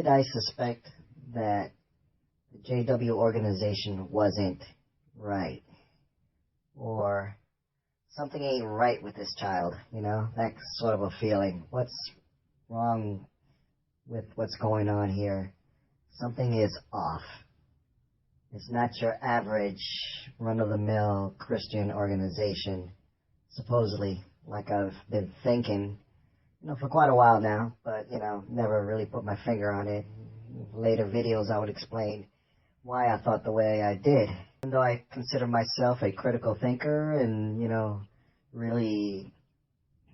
did I suspect that the JW organization wasn't right? Or something ain't right with this child, that sort of a feeling. What's wrong with what's going on here? Something is off. It's not your average run-of-the-mill Christian organization, supposedly, like I've been thinking, for quite a while now, but, never really put my finger on it. Later videos I would explain why I thought the way I did. Even though I consider myself a critical thinker and, really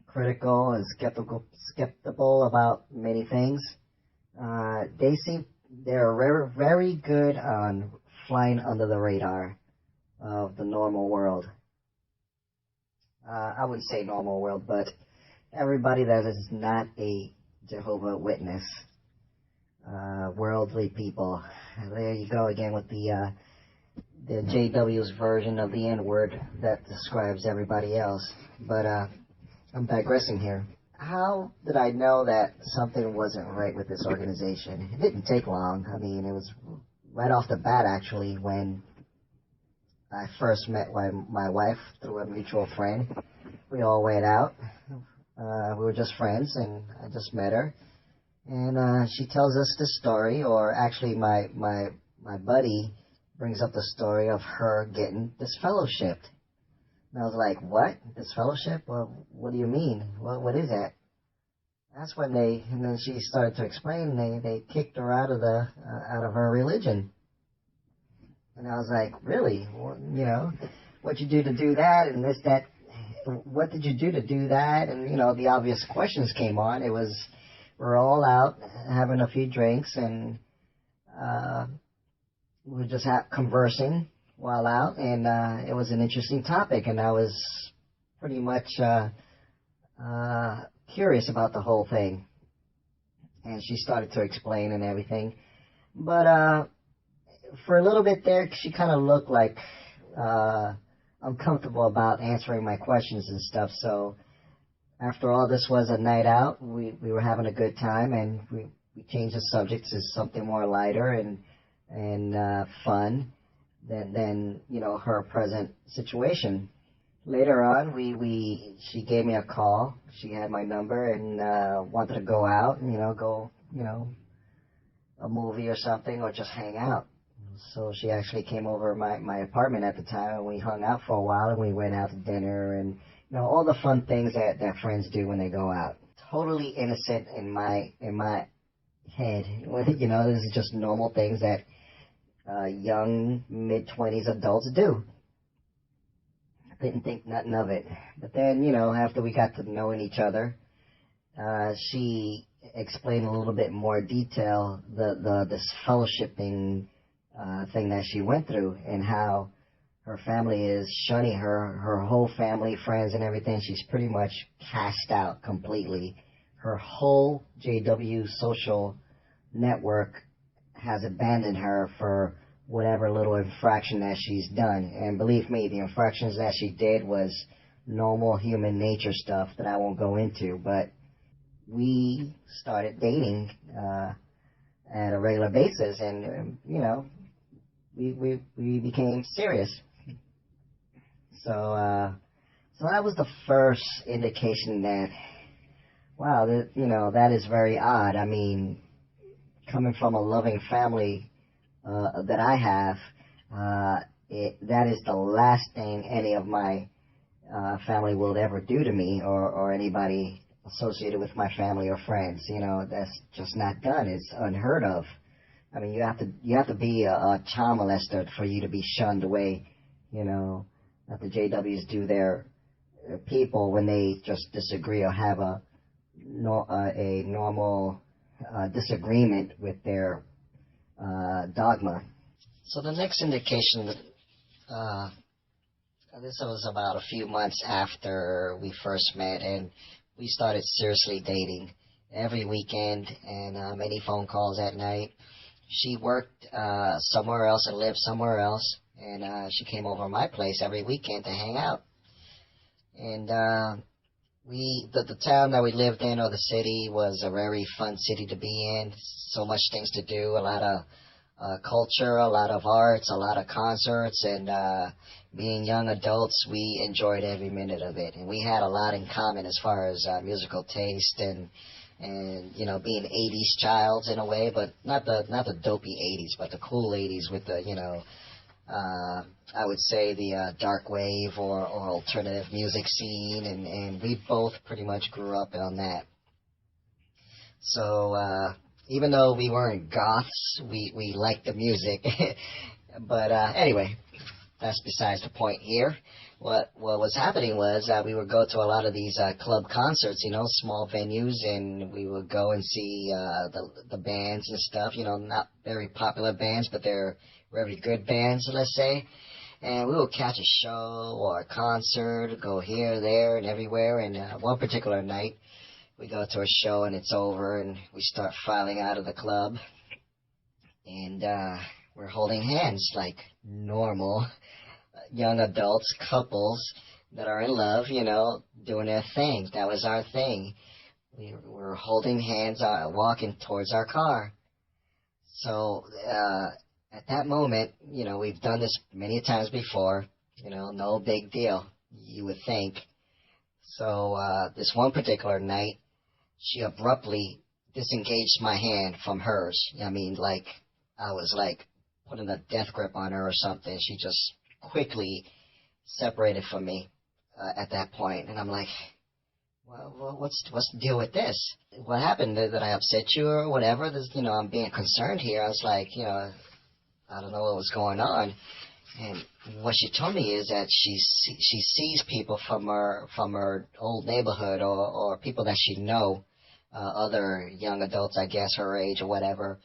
critical and skeptical about many things, they're very good on flying under the radar of the normal world. I wouldn't say normal world, but everybody that is not a Jehovah Witness, worldly people. There you go again with the JW's version of the N-word that describes everybody else. But I'm digressing here. How did I know that something wasn't right with this organization? It didn't take long. I mean, it was right off the bat, actually, when I first met my wife through a mutual friend. We all went out. We were just friends, and I just met her. And she tells us this story, or actually my buddy brings up the story of her getting disfellowshipped. And I was like, what? Disfellowship? Well, what do you mean? What is that? That's when and then she started to explain, they kicked her out of out of her religion. And I was like, really? Well, what'd you do to do that? And this, that, what did you do to do that? And, the obvious questions came on. We're all out having a few drinks, and we were just conversing while out, and it was an interesting topic, and I was pretty much curious about the whole thing. And she started to explain and everything. But for a little bit there, she kind of looked like uncomfortable about answering my questions and stuff. So after all, this was a night out. We were having a good time, and we changed the subject to something more lighter and fun than her present situation. Later on, she gave me a call. She had my number and wanted to go out and go a movie or something, or just hang out. So she actually came over my apartment at the time, and we hung out for a while, and we went out to dinner and all the fun things that friends do when they go out. Totally innocent in my head. This is just normal things that young mid-20s adults do. Didn't think nothing of it. But then, after we got to knowing each other, she explained a little bit more detail this fellowshipping thing that she went through, and how her family is shunning her whole family, friends, and everything. She's pretty much cast out completely. Her whole JW social network has abandoned her for whatever little infraction that she's done. And believe me, the infractions that she did was normal human nature stuff that I won't go into. But we started dating at a regular basis, and we became serious. So that was the first indication that, wow, that is very odd. I mean, coming from a loving family that I have, that is the last thing any of my family will ever do to me, or anybody associated with my family or friends. That's just not done. It's unheard of. I mean, you have to be a child molester for you to be shunned away, that the JWs do their people when they just disagree or have a normal disagreement with their dogma. So the next indication, this was about a few months after we first met, and we started seriously dating every weekend, and many phone calls at night. She worked somewhere else and lived somewhere else, and she came over to my place every weekend to hang out. And the town that we lived in, or the city, was a very fun city to be in. So much things to do, a lot of culture, a lot of arts, a lot of concerts, and being young adults, we enjoyed every minute of it. And we had a lot in common as far as musical taste and being 80s childs in a way, but not the dopey 80s, but the cool 80s with the I would say the dark wave or alternative music scene, and we both pretty much grew up on that. So even though we weren't goths, we liked the music. But anyway, that's besides the point here. What was happening was we would go to a lot of these club concerts, small venues, and we would go and see the bands and stuff. Not very popular bands, but they're very good bands, let's say. And we would catch a show or a concert, go here, there, and everywhere. And one particular night, we go to a show and it's over, and we start filing out of the club, and we're holding hands like normal young adults, couples that are in love, doing their thing. That was our thing. We were holding hands, walking towards our car. So at that moment, we've done this many times before, no big deal, you would think. So this one particular night, she abruptly disengaged my hand from hers. I mean, like I was like putting a death grip on her or something. She just quickly separated from me at that point, and I'm like, well, what's the deal with this? What happened? Did I upset you or whatever? I'm being concerned here. I was like, I don't know what was going on. And what she told me is that she sees people from her old neighborhood or people that she know, other young adults, I guess, her age or whatever.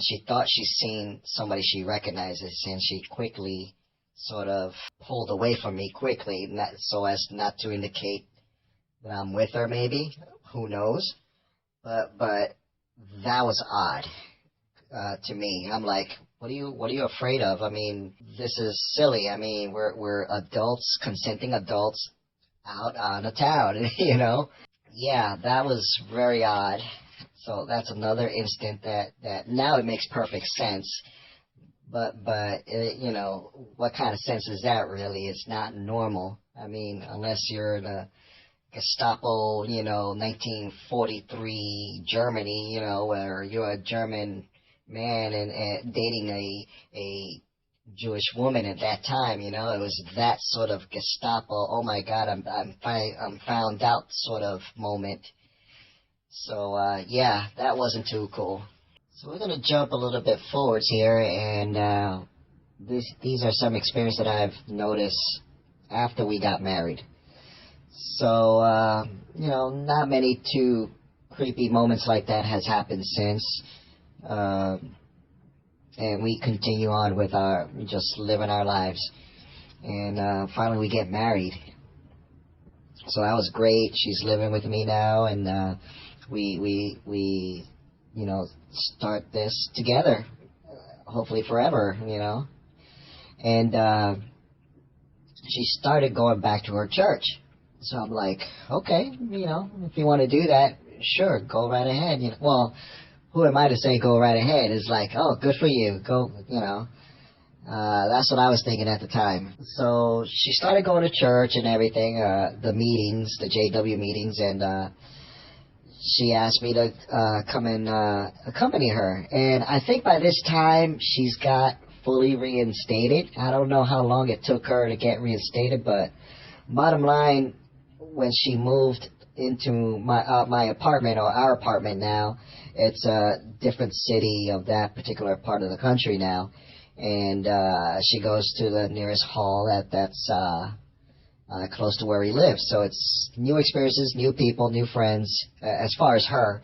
She thought she's seen somebody she recognizes, and she quickly sort of pulled away from me quickly, so as not to indicate that I'm with her, maybe. Who knows? But that was odd to me. I'm like, what are you afraid of? I mean, this is silly. I mean, we're adults, consenting adults, out on the town, Yeah, that was very odd. So that's another instant that now it makes perfect sense. But what kind of sense is that really? It's not normal. I mean, unless you're in a Gestapo, 1943 Germany, where you're a German man and dating a Jewish woman at that time, it was that sort of Gestapo. Oh my God, I'm found out sort of moment. So yeah, that wasn't too cool. So we're gonna jump a little bit forwards here, and these are some experiences that I've noticed after we got married. So not many too creepy moments like that has happened since. And we continue on with just living our lives. And finally we get married. So that was great. She's living with me now, and we start this together, hopefully forever, And she started going back to her church. So I'm like, okay, if you want to do that, sure, go right ahead. Well, who am I to say go right ahead? It's like, oh, good for you. Go, that's what I was thinking at the time. So she started going to church and everything, the meetings, the JW meetings, and she asked me to come and accompany her. And I think by this time she's got fully reinstated. I don't know how long it took her to get reinstated, but bottom line, when she moved into my apartment, or our apartment now, it's a different city of that particular part of the country now, and she goes to the nearest hall that's close to where we live. So it's new experiences, new people, new friends, as far as her,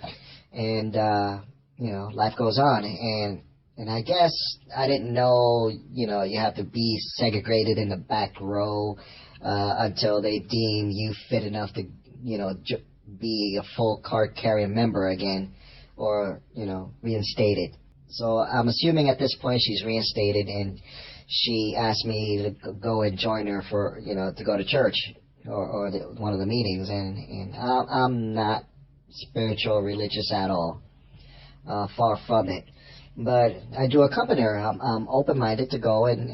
and life goes on. And I guess I didn't know, you have to be segregated in the back row until they deem you fit enough to, be a full card-carrying member again, or, reinstated. So I'm assuming at this point she's reinstated, and she asked me to go and join her for, to go to church. or one of the meetings, and I'm not spiritual or religious at all, far from it. But I do accompany her. I'm open-minded to go, and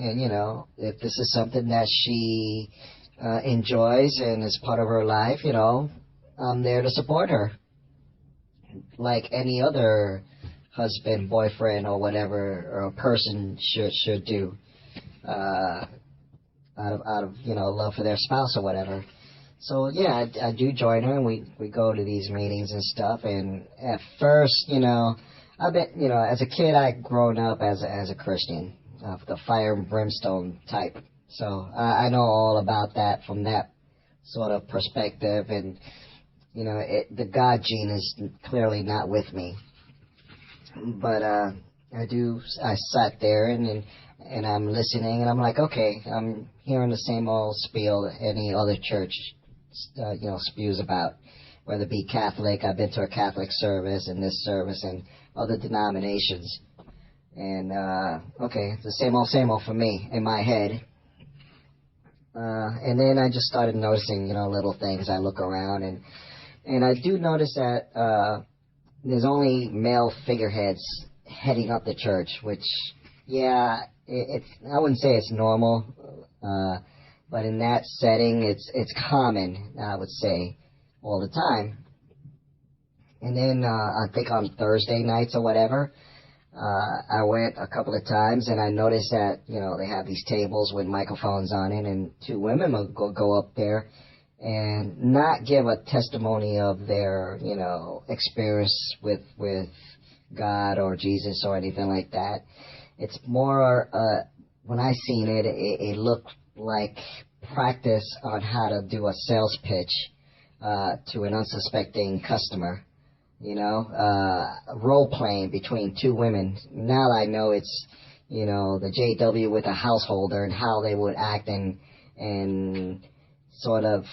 if this is something that she enjoys and is part of her life, I'm there to support her, like any other husband, boyfriend, or whatever, or a person should do, out of love for their spouse or whatever. So yeah, I do join her, and we go to these meetings and stuff. And at first, I bet, as a kid, I'd grown up as a Christian, the fire and brimstone type. So I know all about that from that sort of perspective. And, the God gene is clearly not with me. But I sat there and I'm listening, and I'm like, okay, I'm hearing the same old spiel any other church, spews about, whether it be Catholic. I've been to a Catholic service and this service and other denominations. And, okay, it's the same old for me in my head. And then I just started noticing, little things. I look around, and I do notice that there's only male figureheads heading up the church, which, yeah, I wouldn't say it's normal, but in that setting, it's common, I would say, all the time. And then I think on Thursday nights or whatever, I went a couple of times, and I noticed that, they have these tables with microphones on it, and two women will go up there and not give a testimony of their, experience with God or Jesus or anything like that. It's more, when I seen it, it looked like practice on how to do a sales pitch to an unsuspecting customer. Role playing between two women. Now I know it's, the JW with a householder and how they would act and sort of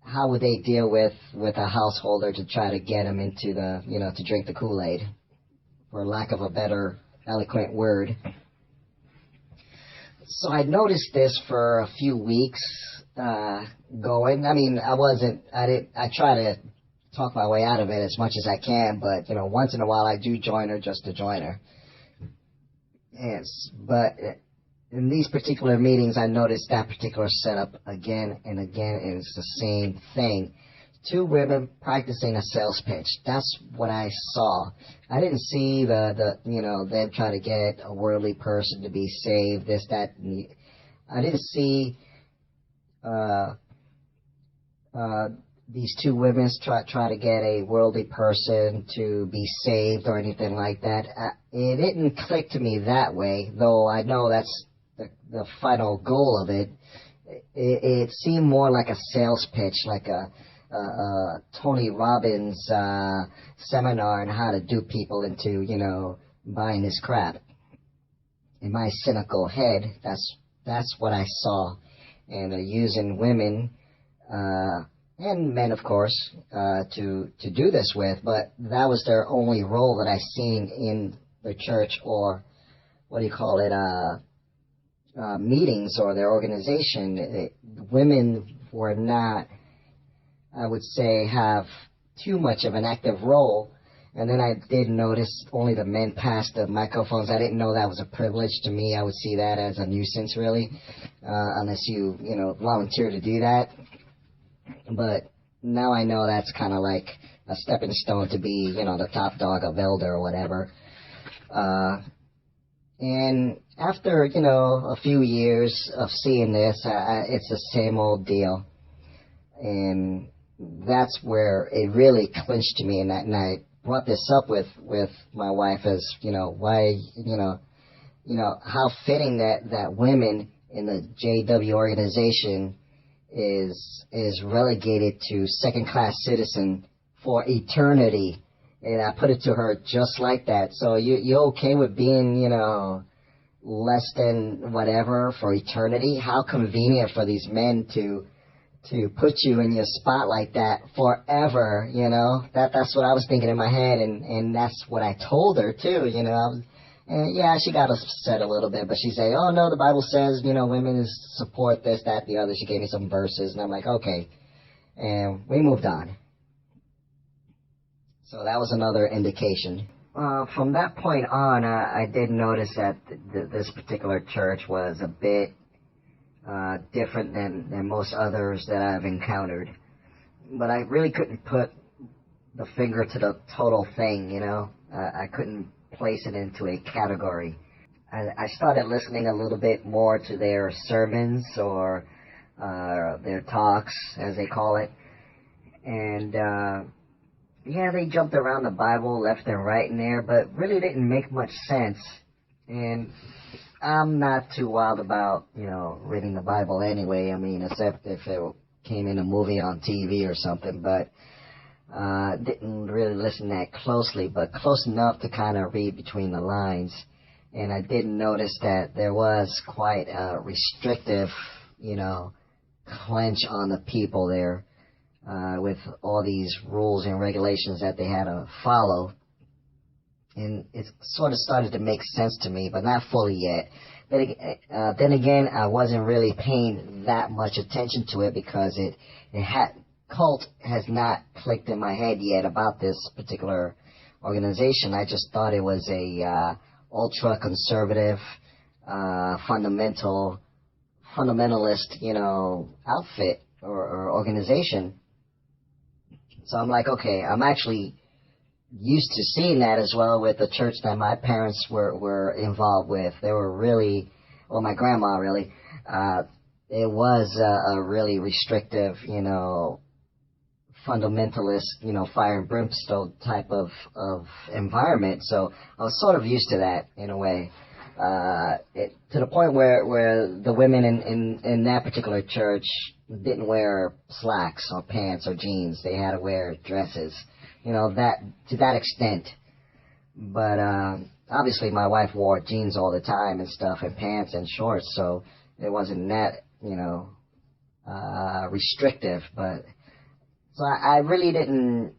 how would they deal with a householder to try to get him into the, to drink the Kool-Aid, for lack of a better eloquent word. So I noticed this for a few weeks going. I mean, I try to talk my way out of it as much as I can, but, once in a while I do join her just to join her. Yes, but in these particular meetings, I noticed that particular setup again and again, and it's the same thing. Two women practicing a sales pitch. That's what I saw. I didn't see them try to get a worldly person to be saved, this, that, and I didn't see these two women try to get a worldly person to be saved or anything like that. It didn't click to me that way, though I know that's the final goal of it. It seemed more like a sales pitch, like a Tony Robbins seminar on how to dupe people into, buying his crap. In my cynical head, that's what I saw. And they're using women, and men, of course, to do this with, but that was their only role that I seen in the church, or what do you call it, meetings, or their organization. Women were not, I would say, have too much of an active role. And then I did notice only the men passed the microphones. I didn't know that was a privilege. To me, I would see that as a nuisance, really, unless you volunteer to do that. But now I know that's kind of like a stepping stone to be, the top dog of elder or whatever. And after, a few years of seeing this, it's the same old deal. And that's where it really clinched to me. And I brought this up with my wife as, why, how fitting that women in the JW organization is relegated to second-class citizen for eternity. And I put it to her just like that. So you okay with being, less than whatever for eternity? How convenient for these men to put you in your spot like that forever, That's what I was thinking in my head, and that's what I told her too, And yeah, she got upset a little bit, but she said, oh no, the Bible says, women support this, that, the other. She gave me some verses, and I'm like, okay. And we moved on. So that was another indication. From that point on, I did notice that this particular church was a bit different than most others that I've encountered. But I really couldn't put the finger to the total thing, I couldn't place it into a category. I started listening a little bit more to their sermons or their talks, as they call it. And yeah, they jumped around the Bible left and right in there, but really didn't make much sense. And I'm not too wild about, reading the Bible anyway. I mean, except if it came in a movie on TV or something, but didn't really listen that closely, but close enough to kind of read between the lines. And I did notice that there was quite a restrictive, clench on the people there. With all these rules and regulations that they had to follow. And it sort of started to make sense to me, but not fully yet. Then again, I wasn't really paying that much attention to it because cult has not clicked in my head yet about this particular organization. I just thought it was a ultra-conservative, fundamentalist, outfit or organization. So I'm like, okay, I'm actually used to seeing that as well with the church that my parents were involved with. They were really, well, my grandma really, it was a really restrictive, fundamentalist, fire and brimstone type of environment. So I was sort of used to that in a way. To the point where the women in that particular church didn't wear slacks or pants or jeans. They had to wear dresses, that to that extent. But obviously my wife wore jeans all the time and stuff, and pants and shorts, so it wasn't that, restrictive. But so I really didn't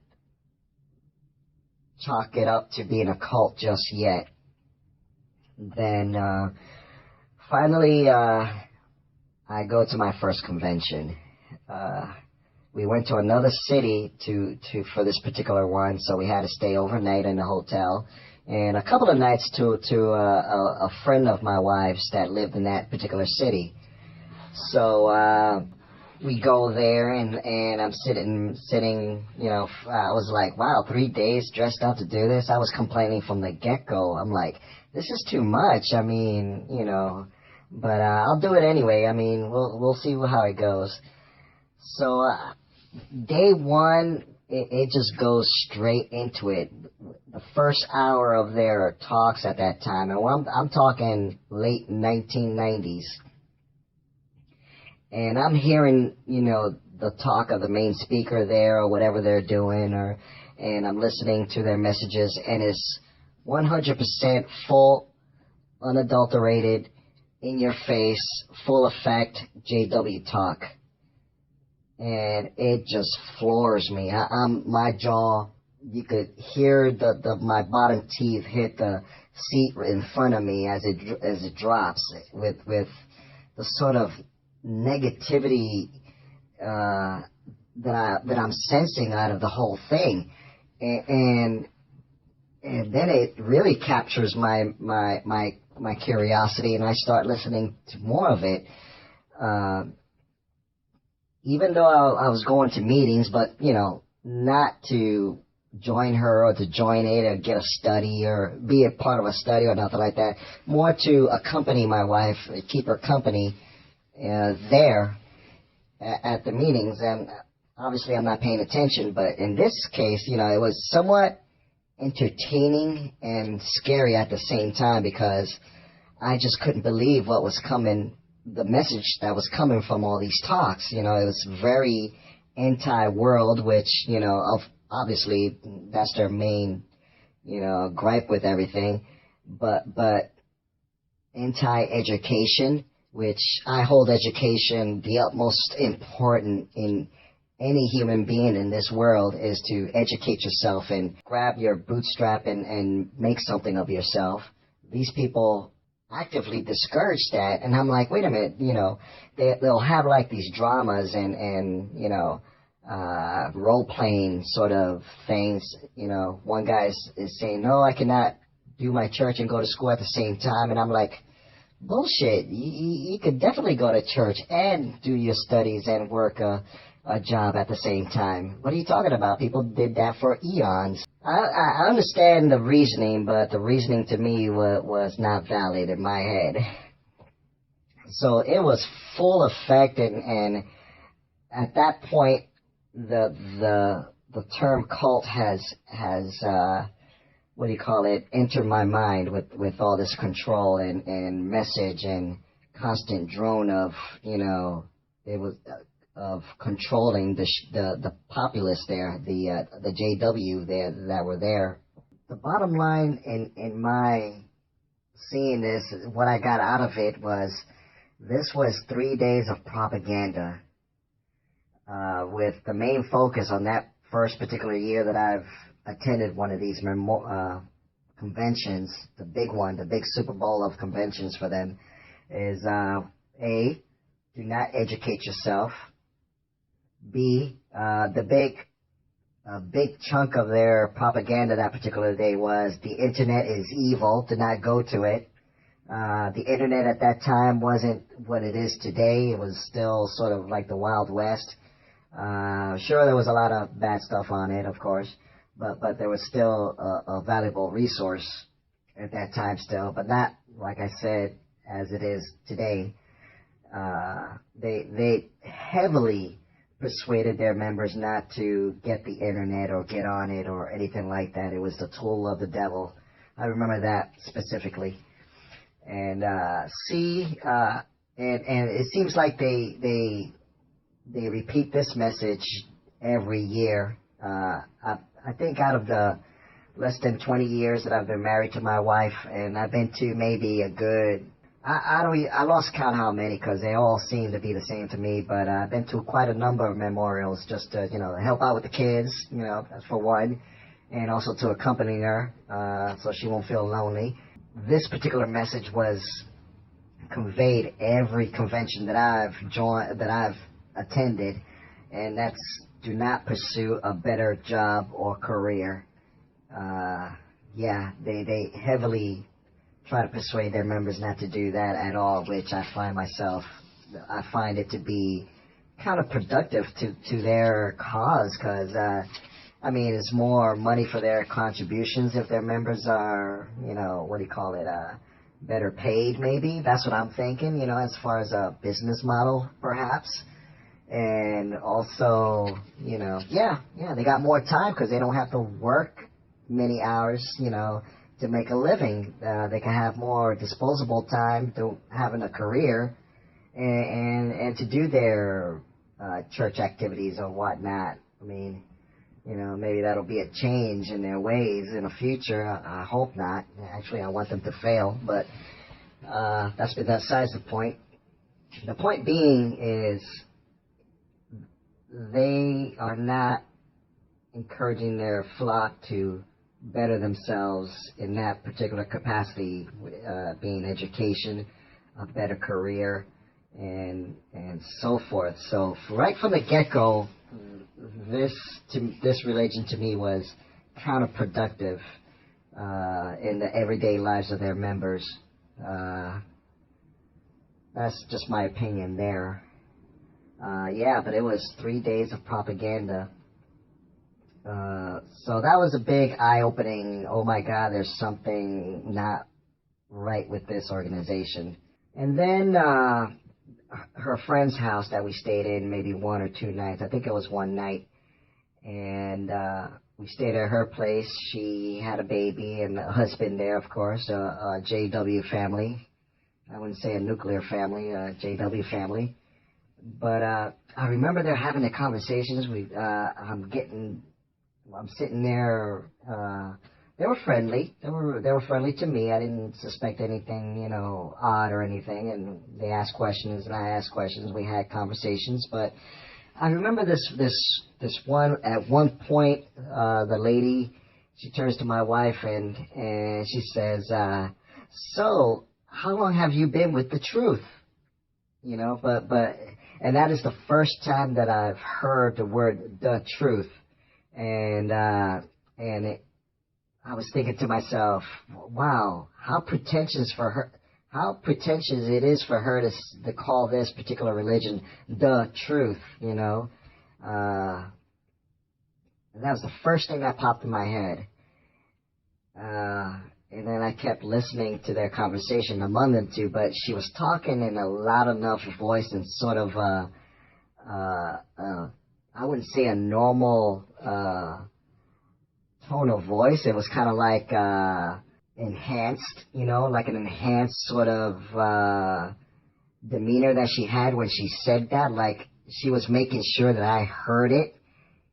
chalk it up to being a cult just yet. Then finally I go to my first convention. We went to another city for this particular one, so we had to stay overnight in the hotel, and a couple of nights to a friend of my wife's that lived in that particular city. So we go there, and I'm sitting, I was like, wow, 3 days dressed up to do this? I was complaining from the get-go. I'm like, this is too much. I mean, but I'll do it anyway. I mean, we'll see how it goes. So day one, it just goes straight into it. The first hour of their talks at that time, and I'm talking late 1990s, and I'm hearing, the talk of the main speaker there or whatever they're doing, and I'm listening to their messages, and it's 100% full, unadulterated, in your face, full effect JW talk. And it just floors me. My jaw, you could hear my bottom teeth hit the seat in front of me as it drops with the sort of negativity that I'm sensing out of the whole thing. And then it really captures my curiosity, and I start listening to more of it. Even though I was going to meetings, but, not to join her or to join it or get a study or be a part of a study or nothing like that. More to accompany my wife, keep her company there at the meetings. And obviously I'm not paying attention, but in this case, it was somewhat entertaining and scary at the same time, because I just couldn't believe what was coming, the message that was coming from all these talks. It was very anti-world, which, obviously that's their main, gripe with everything, but anti-education, which I hold education the utmost important in any human being in this world, is to educate yourself and grab your bootstrap and make something of yourself these people actively discourage that. And I'm like, wait a minute, they'll have like these dramas and role playing sort of things. One guy is saying, no, I cannot do my church and go to school at the same time. And I'm like, bullshit. You could definitely go to church and do your studies and work a job at the same time. What are you talking about? People did that for eons. I understand the reasoning, but the reasoning to me was not valid in my head. So it was full effect, and at that point, the term cult has entered my mind with all this control and message and constant drone of of controlling the populace there, the JW there that were there. The bottom line in my seeing this, what I got out of it was, this was 3 days of propaganda, with the main focus on that first particular year that I've attended one of these conventions, the big one, the big Super Bowl of conventions for them, is A, do not educate yourself. B, the big chunk of their propaganda that particular day was, the internet is evil, do not go to it. The internet at that time wasn't what it is today. It was still sort of like the Wild West. Sure, there was a lot of bad stuff on it, of course, but there was still a valuable resource at that time still, but not, like I said, as it is today. They heavily persuaded their members not to get the internet or get on it or anything like that. It was the tool of the devil. I remember that specifically. And and it seems like they repeat this message every year. I think out of the less than 20 years that I've been married to my wife, and I've been to maybe a good, I lost count how many, because they all seem to be the same to me, but I've been to quite a number of memorials just to, help out with the kids, for one, and also to accompany her, so she won't feel lonely. This particular message was conveyed every convention that I've attended, and that's, do not pursue a better job or career. They heavily try to persuade their members not to do that at all, which I find it to be counterproductive to their cause, because it's more money for their contributions if their members are, better paid, maybe. That's what I'm thinking, as far as a business model, perhaps. And also, they got more time because they don't have to work many hours, to make a living. They can have more disposable time to having a career and to do their church activities or whatnot. Maybe that'll be a change in their ways in the future. I hope not. Actually, I want them to fail, but that's besides the point. The point being is, they are not encouraging their flock to better themselves in that particular capacity, being education, a better career, and so forth. So right from the get-go, this religion to me was counterproductive in the everyday lives of their members. That's just my opinion there. But it was 3 days of propaganda. So that was a big eye-opening, oh my God, there's something not right with this organization. And then her friend's house that we stayed in maybe 1 or 2 nights, I think it was one night, and we stayed at her place. She had a baby and a husband there, of course, a JW family. I wouldn't say a nuclear family, a JW family. But I remember they're having the conversations. I'm sitting there. They were friendly. They were friendly to me. I didn't suspect anything, odd or anything. And they asked questions, and I asked questions. We had conversations. But I remember this one. At one point, the lady, she turns to my wife and she says, So, how long have you been with the truth? You know, and that is the first time that I've heard the word the truth. And I was thinking to myself, wow, how pretentious it is for her to call this particular religion the truth, you know. And that was the first thing that popped in my head. And then I kept listening to their conversation among them two, but she was talking in a loud enough voice and sort of, I wouldn't say a normal, tone of voice. It was kind of like, enhanced, you know, like an enhanced sort of, demeanor that she had when she said that, like she was making sure that I heard it,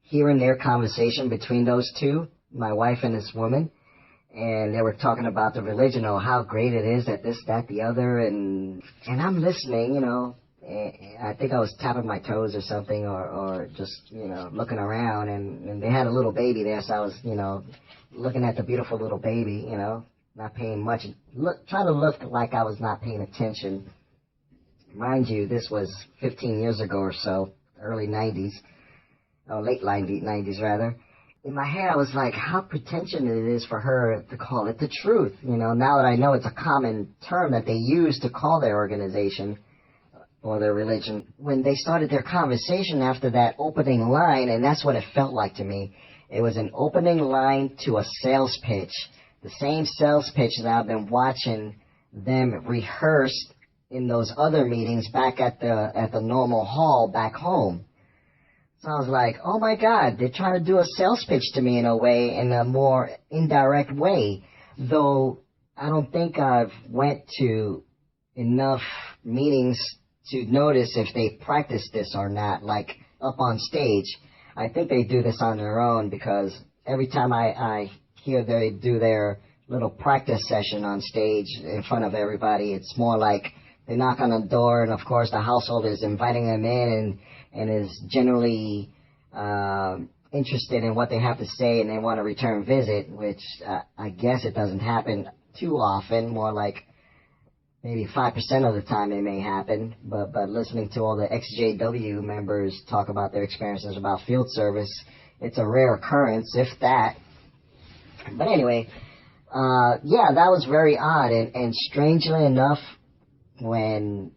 hearing their conversation between those two, my wife and this woman. And they were talking about the religion, oh, how great it is that this, that, the other, and I'm listening, you know. I think I was tapping my toes or something, or just, you know, looking around, and they had a little baby there, so I was, you know, looking at the beautiful little baby, you know, not paying much, trying to look like I was not paying attention. Mind you, this was 15 years ago or so, early 90s, or late 90s rather. In my head, I was like, how pretentious it is for her to call it the truth. You know, now that I know it's a common term that they use to call their organization or their religion. When they started their conversation after that opening line, and that's what it felt like to me, it was an opening line to a sales pitch. The same sales pitch that I've been watching them rehearse in those other meetings back at the normal hall back home. So I was like, oh my God, they're trying to do a sales pitch to me in a way, in a more indirect way. Though I don't think I've went to enough meetings to notice if they practice this or not, like up on stage. I think they do this on their own, because every time I hear they do their little practice session on stage in front of everybody, it's more like they knock on the door, and of course the household is inviting them in and is generally interested in what they have to say, and they want a return visit, which I guess it doesn't happen too often, more like maybe 5% of the time it may happen, but listening to all the XJW members talk about their experiences about field service, it's a rare occurrence, if that. But anyway, yeah, that was very odd, and strangely enough, when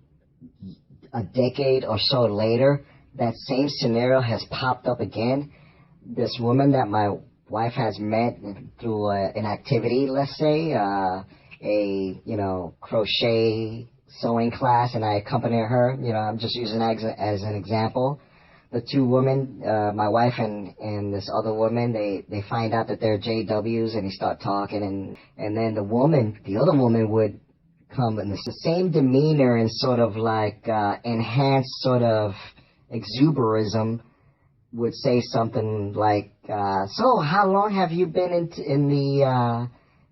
a decade or so later, that same scenario has popped up again. This woman that my wife has met through an activity, let's say, a, you know, crochet sewing class, and I accompany her, you know, I'm just using that as an example. The two women, my wife and this other woman, they find out that they're JWs, and they start talking, and then the other woman would come in the same demeanor and sort of like enhanced sort of exuberism, would say something like, so how long have you been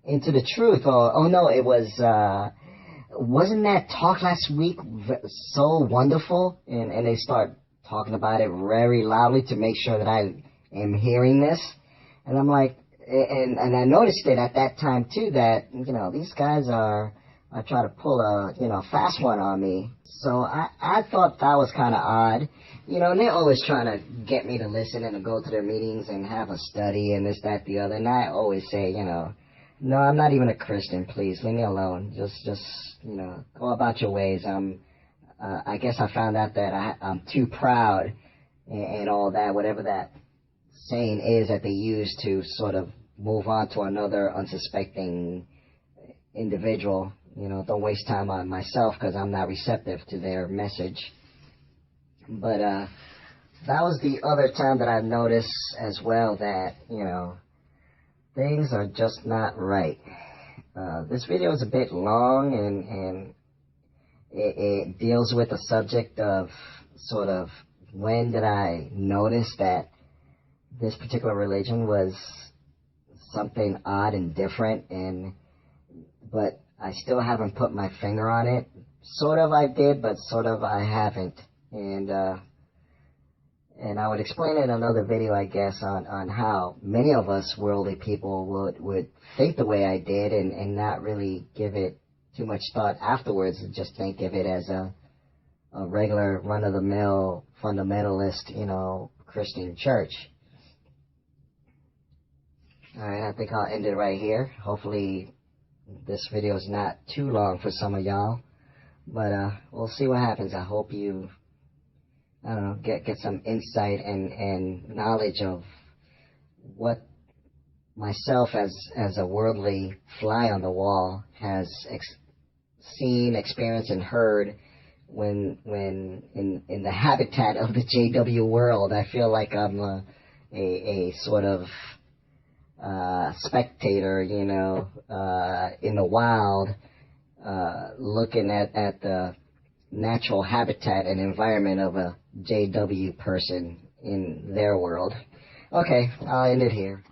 into the truth? Or, oh no, it was, wasn't that talk last week so wonderful? And they start talking about it very loudly to make sure that I am hearing this. And I'm like, and I noticed it at that time too, that, you know, these guys are trying to pull a, you know, fast one on me. So I thought that was kind of odd. You know, and they're always trying to get me to listen and to go to their meetings and have a study and this, that, the other. And I always say, you know, no, I'm not even a Christian. Please leave me alone. Just you know, go about your ways. I guess I found out that I'm too proud and all that, whatever that saying is that they use to sort of move on to another unsuspecting individual. You know, don't waste time on myself because I'm not receptive to their message. But that was the other time that I noticed as well that, you know, things are just not right. This video is a bit long, and it deals with the subject of sort of when did I notice that this particular religion was something odd and different, but I still haven't put my finger on it. Sort of I did, but sort of I haven't. And And I would explain in another video, I guess, on how many of us worldly people would think the way I did and not really give it too much thought afterwards, and just think of it as a regular run-of-the-mill fundamentalist, Christian church. Alright, I think I'll end it right here. Hopefully this video is not too long for some of y'all, but we'll see what happens. I hope you get some insight and knowledge of what myself as a worldly fly on the wall has seen, experienced, and heard when in the habitat of the JW world. I feel like I'm a sort of spectator, in the wild, looking at the natural habitat and environment of a JW person in their world. Okay, I'll end it here.